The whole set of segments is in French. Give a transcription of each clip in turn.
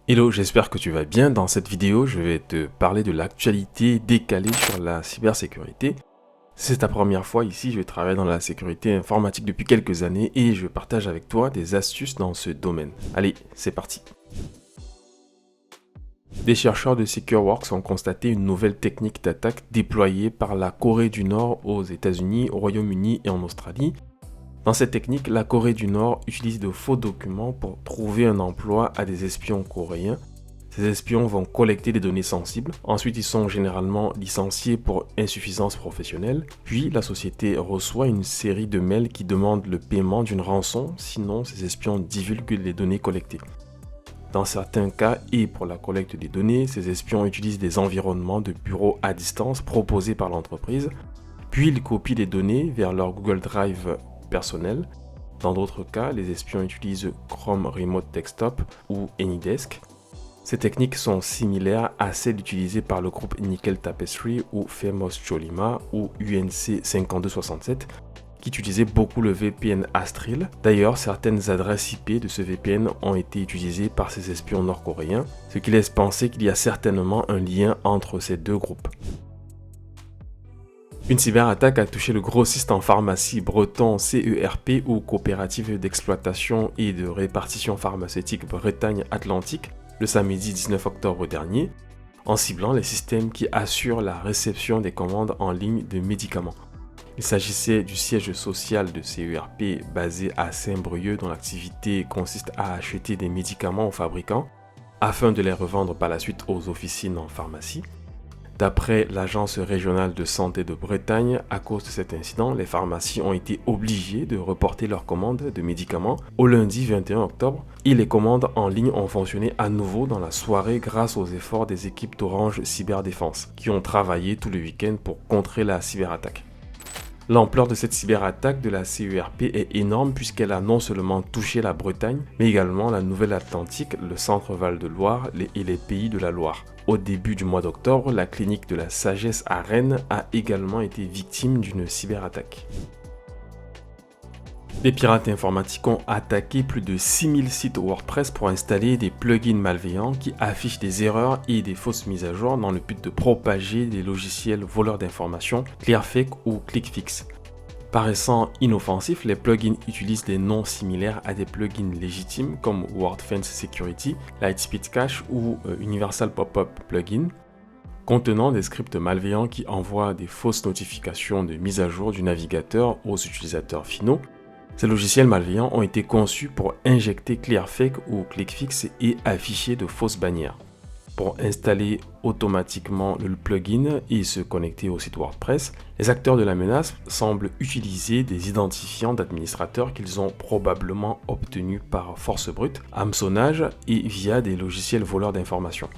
Hello, j'espère que tu vas bien. Dans cette vidéo, je vais te parler de l'actualité décalée sur la cybersécurité. Si c'est ta première fois ici, je travaille dans la sécurité informatique depuis quelques années et je partage avec toi des astuces dans ce domaine. Allez, c'est parti. Des chercheurs de SecureWorks ont constaté une nouvelle technique d'attaque déployée par la Corée du Nord aux États-Unis, au Royaume-Uni et en Australie. Dans cette technique, la Corée du Nord utilise de faux documents pour trouver un emploi à des espions coréens. Ces espions vont collecter des données sensibles. Ensuite, ils sont généralement licenciés pour insuffisance professionnelle. Puis, la société reçoit une série de mails qui demandent le paiement d'une rançon, sinon ces espions divulguent les données collectées. Dans certains cas, et pour la collecte des données, ces espions utilisent des environnements de bureaux à distance proposés par l'entreprise. Puis, ils copient les données vers leur Google Drive personnel. Dans d'autres cas, les espions utilisent Chrome Remote Desktop ou AnyDesk. Ces techniques sont similaires à celles utilisées par le groupe Nickel Tapestry ou Famous Cholima ou UNC 5267 qui utilisaient beaucoup le VPN Astril. D'ailleurs, certaines adresses IP de ce VPN ont été utilisées par ces espions nord-coréens, ce qui laisse penser qu'il y a certainement un lien entre ces deux groupes. Une cyberattaque a touché le grossiste en pharmacie breton CERP ou Coopérative d'exploitation et de répartition pharmaceutique Bretagne Atlantique le samedi 19 octobre dernier, en ciblant les systèmes qui assurent la réception des commandes en ligne de médicaments. Il s'agissait du siège social de CERP basé à Saint-Brieuc dont l'activité consiste à acheter des médicaments aux fabricants afin de les revendre par la suite aux officines en pharmacie. D'après l'Agence régionale de santé de Bretagne, à cause de cet incident, les pharmacies ont été obligées de reporter leurs commandes de médicaments au lundi 21 octobre et les commandes en ligne ont fonctionné à nouveau dans la soirée grâce aux efforts des équipes d'Orange Cyberdéfense qui ont travaillé tout le week-end pour contrer la cyberattaque. L'ampleur de cette cyberattaque de la CERP est énorme puisqu'elle a non seulement touché la Bretagne, mais également la Nouvelle-Atlantique, le centre Val-de-Loire et les pays de la Loire. Au début du mois d'octobre, la clinique de la Sagesse à Rennes a également été victime d'une cyberattaque. Les pirates informatiques ont attaqué plus de 6000 sites WordPress pour installer des plugins malveillants qui affichent des erreurs et des fausses mises à jour dans le but de propager des logiciels voleurs d'informations, Clearfake ou ClickFix. Paraissant inoffensifs, les plugins utilisent des noms similaires à des plugins légitimes comme WordFence Security, Lightspeed Cache ou Universal Pop-up Plugin, contenant des scripts malveillants qui envoient des fausses notifications de mise à jour du navigateur aux utilisateurs finaux. Ces logiciels malveillants ont été conçus pour injecter Clearfake ou ClickFix et afficher de fausses bannières. Pour installer automatiquement le plugin et se connecter au site WordPress, les acteurs de la menace semblent utiliser des identifiants d'administrateurs qu'ils ont probablement obtenus par force brute, hameçonnage et via des logiciels voleurs d'informations.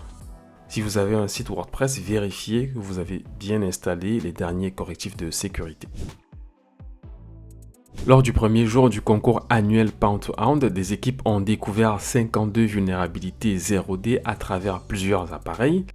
Si vous avez un site WordPress, vérifiez que vous avez bien installé les derniers correctifs de sécurité. Lors du premier jour du concours annuel Pound2Hound, des équipes ont découvert 52 vulnérabilités 0D à travers plusieurs appareils.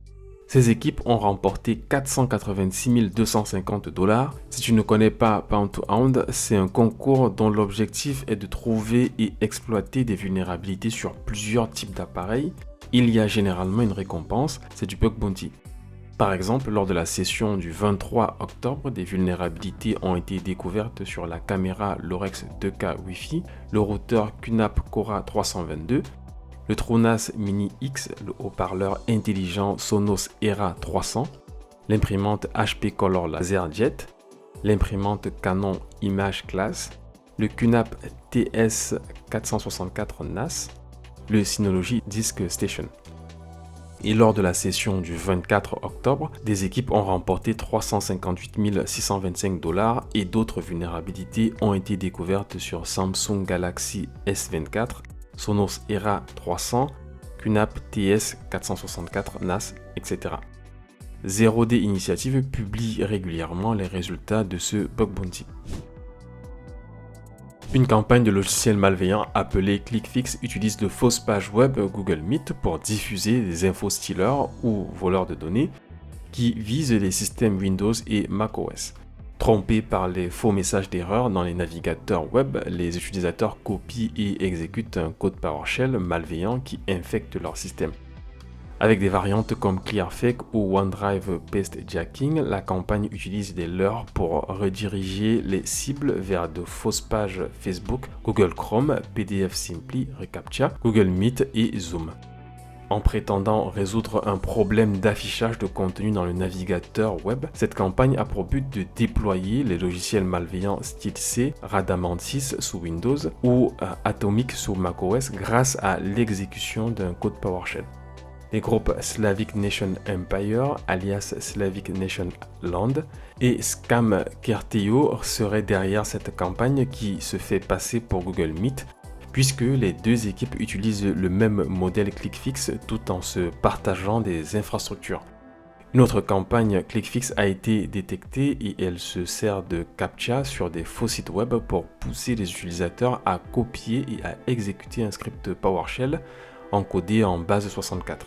Ces équipes ont remporté 486 250 $. Si tu ne connais pas Pound2Hound, c'est un concours dont l'objectif est de trouver et exploiter des vulnérabilités sur plusieurs types d'appareils. Il y a généralement une récompense, c'est du bug bounty. Par exemple, lors de la session du 23 octobre, des vulnérabilités ont été découvertes sur la caméra Lorex 2K Wi-Fi, le routeur QNAP Cora 322, le TrueNAS Mini X, le haut-parleur intelligent Sonos Era 300, l'imprimante HP Color LaserJet, l'imprimante Canon Image Class, le QNAP TS 464 NAS, le Synology Disk Station. Et lors de la session du 24 octobre, des équipes ont remporté 358 625 $ et d'autres vulnérabilités ont été découvertes sur Samsung Galaxy S24, Sonos Era 300, QNAP TS 464 NAS, etc. 0D Initiative publie régulièrement les résultats de ce bug bounty. Une campagne de logiciels malveillants appelée ClickFix utilise de fausses pages web Google Meet pour diffuser des infos stealers ou voleurs de données qui visent les systèmes Windows et macOS. Trompés par les faux messages d'erreur dans les navigateurs web, les utilisateurs copient et exécutent un code PowerShell malveillant qui infecte leur système. Avec des variantes comme Clearfake ou OneDrive Paste Jacking, la campagne utilise des leurres pour rediriger les cibles vers de fausses pages Facebook, Google Chrome, PDF Simply, reCAPTCHA, Google Meet et Zoom. En prétendant résoudre un problème d'affichage de contenu dans le navigateur web, cette campagne a pour but de déployer les logiciels malveillants style C, Radamantis sous Windows ou Atomic sous macOS grâce à l'exécution d'un code PowerShell. Les groupes Slavic Nation Empire, alias Slavic Nation Land, et Scam-Kerteo seraient derrière cette campagne qui se fait passer pour Google Meet, puisque les deux équipes utilisent le même modèle ClickFix tout en se partageant des infrastructures. Une autre campagne ClickFix a été détectée et elle se sert de CAPTCHA sur des faux sites web pour pousser les utilisateurs à copier et à exécuter un script PowerShell encodé en base 64.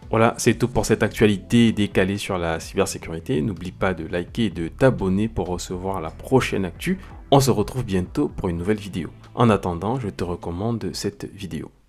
Voilà, c'est tout pour cette actualité décalée sur la cybersécurité. N'oublie pas de liker et de t'abonner pour recevoir la prochaine actu. On se retrouve bientôt pour une nouvelle vidéo. En attendant, je te recommande cette vidéo.